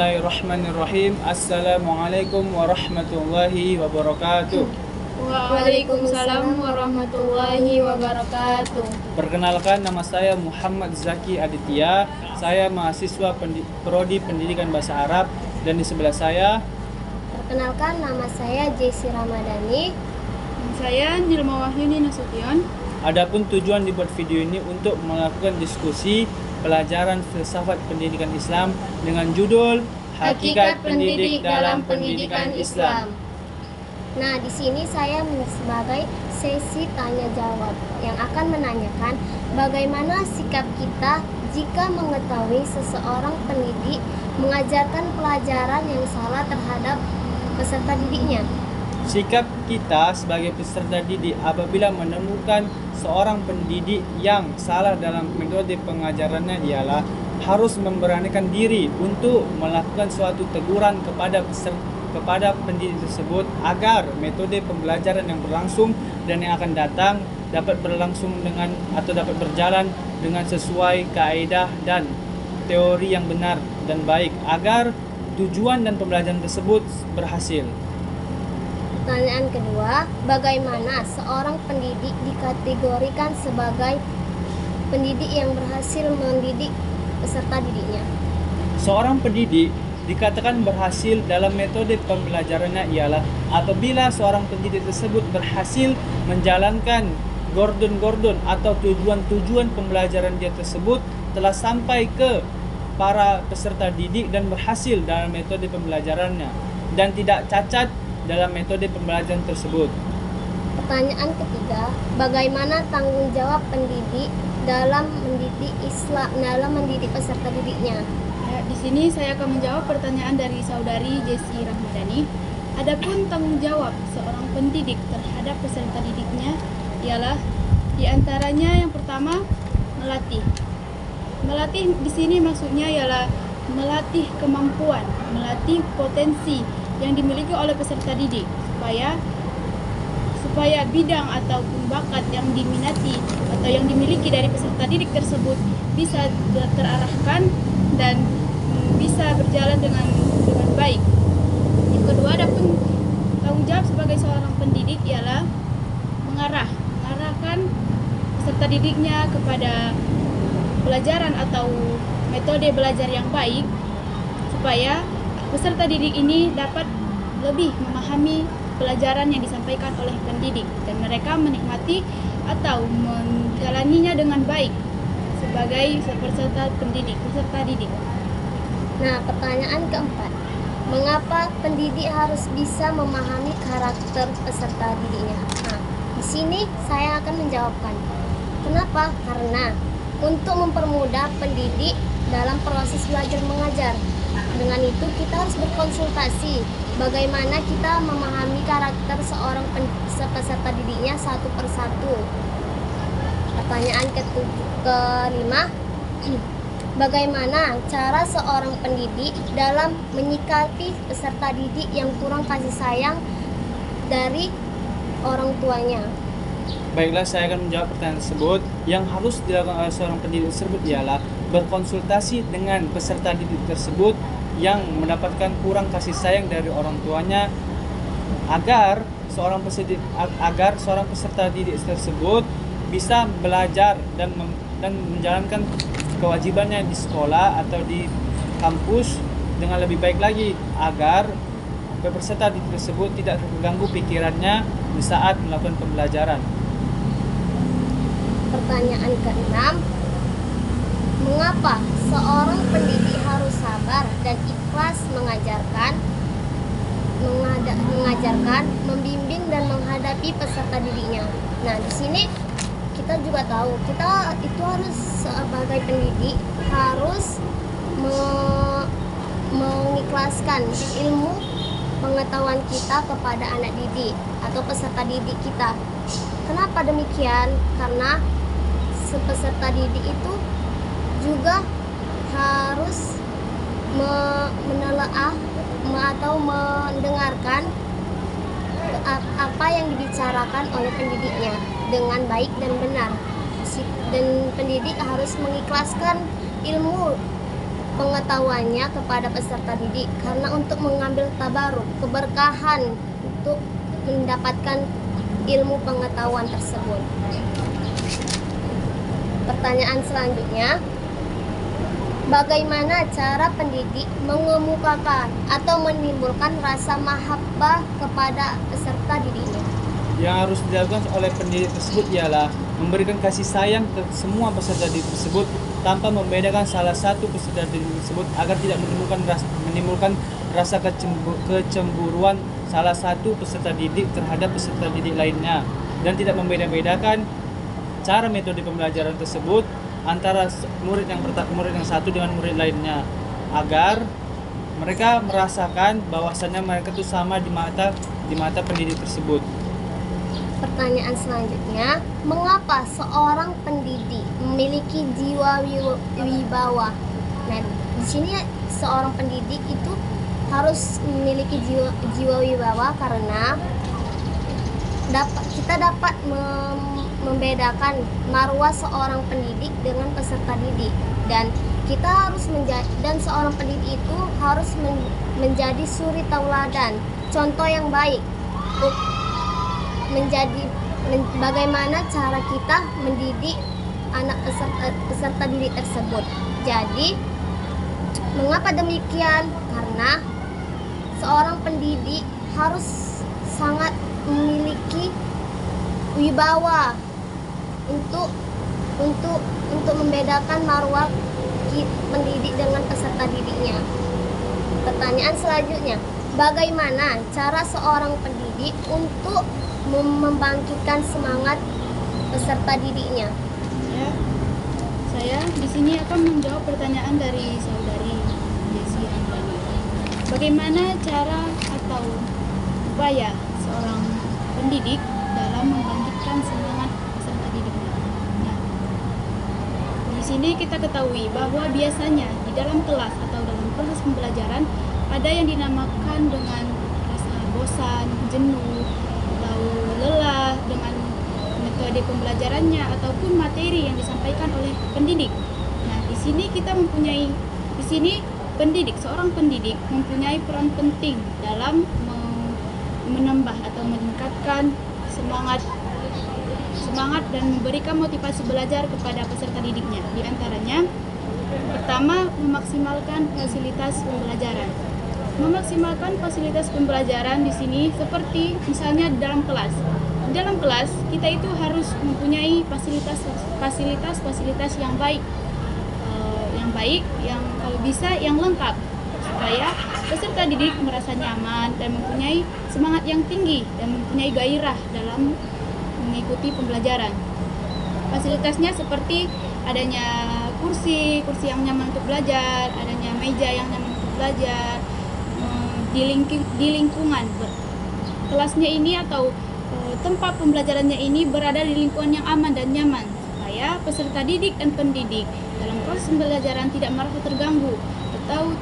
Bismillahirrahmanirrahim. Assalamualaikum warahmatullahi wabarakatuh. Waalaikumsalam warahmatullahi wabarakatuh. Perkenalkan, nama saya Muhammad Zaki Aditya. Saya mahasiswa Prodi Pendidikan Bahasa Arab, dan di sebelah saya. Perkenalkan, nama saya Jessy Ramadhani. Saya Nilma Wahyuni Nasution. Adapun tujuan dibuat video ini untuk melakukan diskusi pelajaran filsafat pendidikan Islam dengan judul Hakikat Pendidik dalam Pendidikan Islam. Nah, di sini saya sebagai sesi tanya jawab yang akan menanyakan bagaimana sikap kita jika mengetahui seseorang pendidik mengajarkan pelajaran yang salah terhadap peserta didiknya. Sikap kita sebagai peserta didik apabila menemukan seorang pendidik yang salah dalam metode pengajarannya ialah harus memberanikan diri untuk melakukan suatu teguran kepada pendidik tersebut agar metode pembelajaran yang berlangsung dan yang akan datang dapat berlangsung dapat berjalan dengan sesuai kaidah dan teori yang benar dan baik agar tujuan dan pembelajaran tersebut berhasil. Pertanyaan kedua, bagaimana seorang pendidik dikategorikan sebagai pendidik yang berhasil mendidik peserta didiknya? Seorang pendidik dikatakan berhasil dalam metode pembelajarannya ialah apabila seorang pendidik tersebut berhasil menjalankan gordon atau tujuan pembelajaran dia tersebut telah sampai ke para peserta didik dan berhasil dalam metode pembelajarannya dan tidak cacat dalam metode pembelajaran tersebut. Pertanyaan ketiga, bagaimana tanggung jawab pendidik dalam mendidik peserta didiknya? Di sini saya akan menjawab pertanyaan dari saudari Jessy Ramadhani. Adapun tanggung jawab seorang pendidik terhadap peserta didiknya ialah diantaranya yang pertama melatih. Melatih di sini maksudnya ialah melatih kemampuan, melatih potensi yang dimiliki oleh peserta didik supaya bidang ataupun bakat yang diminati atau yang dimiliki dari peserta didik tersebut bisa terarahkan dan bisa berjalan dengan baik. Yang kedua, adapun tanggung jawab sebagai seorang pendidik ialah mengarahkan peserta didiknya kepada pelajaran atau metode belajar yang baik supaya peserta didik ini dapat lebih memahami pelajaran yang disampaikan oleh pendidik dan mereka menikmati atau menjalaninya dengan baik sebagai peserta didik. Nah, pertanyaan keempat, mengapa pendidik harus bisa memahami karakter peserta didiknya? Nah, di sini saya akan menjawabkan. Kenapa? Karena untuk mempermudah pendidik dalam proses belajar mengajar. Dengan itu kita harus berkonsultasi bagaimana kita memahami karakter seorang peserta didiknya satu persatu. Pertanyaan kelima, bagaimana cara seorang pendidik dalam menyikapi peserta didik yang kurang kasih sayang dari orang tuanya? Baiklah, saya akan menjawab pertanyaan tersebut. Yang harus dilakukan oleh seorang pendidik tersebut ialah berkonsultasi dengan peserta didik tersebut yang mendapatkan kurang kasih sayang dari orang tuanya agar seorang peserta didik tersebut bisa belajar dan menjalankan kewajibannya di sekolah atau di kampus dengan lebih baik lagi agar peserta didik tersebut tidak terganggu pikirannya di saat melakukan pembelajaran. Pertanyaan keenam, mengapa seorang pendidik harus sabar dan ikhlas mengajarkan, membimbing dan menghadapi peserta didiknya? Nah, di sini kita juga tahu kita itu harus sebagai pendidik harus mengikhlaskan ilmu pengetahuan kita kepada anak didik atau peserta didik kita. Kenapa demikian? Karena peserta didik itu juga harus menelaah atau mendengarkan apa yang dibicarakan oleh pendidiknya dengan baik dan benar. Dan pendidik harus mengikhlaskan ilmu pengetahuannya kepada peserta didik karena untuk mengambil tabaruk, keberkahan untuk mendapatkan ilmu pengetahuan tersebut. Pertanyaan selanjutnya, bagaimana cara pendidik mengemukakan atau menimbulkan rasa mahabbah kepada peserta didiknya? Yang harus dilakukan oleh pendidik tersebut ialah memberikan kasih sayang ke semua peserta didik tersebut tanpa membedakan salah satu peserta didik tersebut agar tidak menimbulkan rasa kecemburuan salah satu peserta didik terhadap peserta didik lainnya, dan tidak membeda-bedakan cara metode pembelajaran tersebut antara murid yang satu dengan murid lainnya, agar mereka merasakan bahwasannya mereka itu sama di mata pendidik tersebut. Pertanyaan selanjutnya, mengapa seorang pendidik memiliki jiwa wibawa? Nah, di sini seorang pendidik itu harus memiliki jiwa wibawa karena kita dapat membedakan marwah seorang pendidik dengan peserta didik, dan kita harus dan seorang pendidik itu harus menjadi suri tauladan, contoh yang baik untuk bagaimana cara kita mendidik anak peserta didik tersebut. Jadi, mengapa demikian? Karena seorang pendidik harus sangat memiliki wibawa untuk membedakan marwah pendidik dengan peserta didiknya. Pertanyaan selanjutnya, bagaimana cara seorang pendidik untuk membangkitkan semangat peserta didiknya? Ya, saya di sini akan menjawab pertanyaan dari saudari Desi Andrani. Bagaimana cara atau upaya seorang pendidik dalam membangkitkan semangat peserta didiknya? Nah, di sini kita ketahui bahwa biasanya di dalam kelas atau dalam proses pembelajaran ada yang dinamakan dengan rasa bosan, jenuh, lelah dengan metode pembelajarannya ataupun materi yang disampaikan oleh pendidik. Nah, di sini seorang pendidik mempunyai peran penting dalam menambah atau meningkatkan semangat dan memberikan motivasi belajar kepada peserta didiknya. Di antaranya, pertama, memaksimalkan fasilitas pembelajaran. Memaksimalkan fasilitas pembelajaran di sini seperti misalnya di dalam kelas. Di dalam kelas kita itu harus mempunyai fasilitas yang baik, yang kalau bisa yang lengkap, supaya peserta didik merasa nyaman dan mempunyai semangat yang tinggi dan mempunyai gairah dalam mengikuti pembelajaran. Fasilitasnya seperti adanya kursi yang nyaman untuk belajar, adanya meja yang nyaman untuk belajar, di lingkungan kelasnya ini atau tempat pembelajarannya ini berada di lingkungan yang aman dan nyaman, supaya peserta didik dan pendidik dalam proses pembelajaran tidak merasa terganggu atau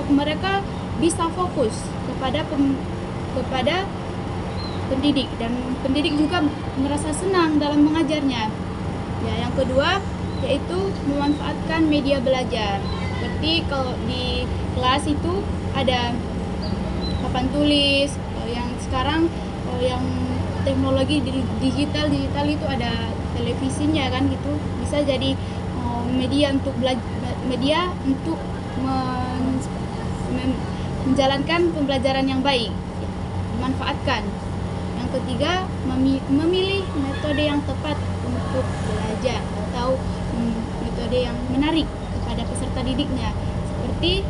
mereka bisa fokus kepada pendidik, dan pendidik juga merasa senang dalam mengajarnya. Ya, yang kedua yaitu memanfaatkan media belajar. Seperti kalau di kelas itu ada papan tulis, yang sekarang yang teknologi digital itu ada televisinya kan gitu, bisa jadi media untuk menjalankan pembelajaran yang baik, dimanfaatkan. Yang ketiga, memilih metode yang tepat untuk belajar atau metode yang menarik kepada peserta didiknya, seperti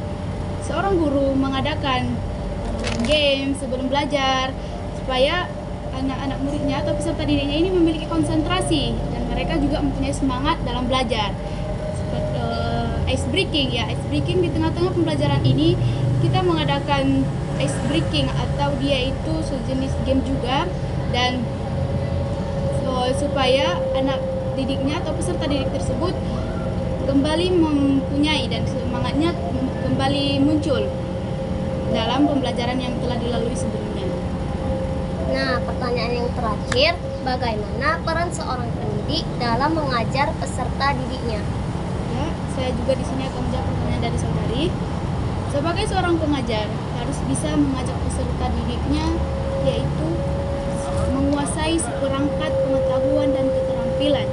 seorang guru mengadakan game sebelum belajar supaya anak-anak muridnya atau peserta didiknya ini memiliki konsentrasi dan mereka juga mempunyai semangat dalam belajar. Seperti ice breaking di tengah-tengah pembelajaran ini kita mengadakan ice breaking atau dia itu sejenis game juga, dan supaya anak didiknya atau peserta didik tersebut kembali mempunyai dan semangatnya kembali muncul dalam pembelajaran yang telah dilalui sebelumnya. Nah, pertanyaan yang terakhir, bagaimana peran seorang pendidik dalam mengajar peserta didiknya? Ya, saya juga di sini akan menjawab pertanyaan dari saudari. Sebagai seorang pengajar, harus bisa mengajak peserta didiknya, yaitu menguasai seperangkat pengetahuan dan keterampilan.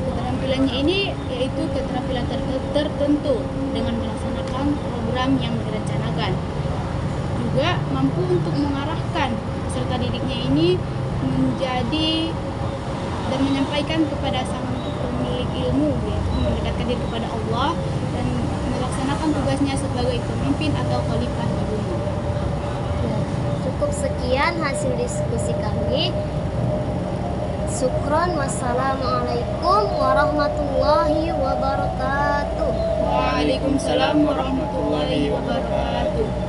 Keterampilannya ini yaitu keterampilan tertentu dengan melaksanakan program yang direncanakan. Juga mampu untuk mengarahkan peserta didiknya ini menjadi dan menyampaikan kepada sang pemilik ilmu, yaitu mendekatkan diri kepada Allah dan melaksanakan tugasnya sebagai pemimpin atau khalifah di bumi. Cukup sekian hasil diskusi kami. Syukron, wassalamualaikum warahmatullahi wabarakatuh. Waalaikumsalam warahmatullahi wabarakatuh.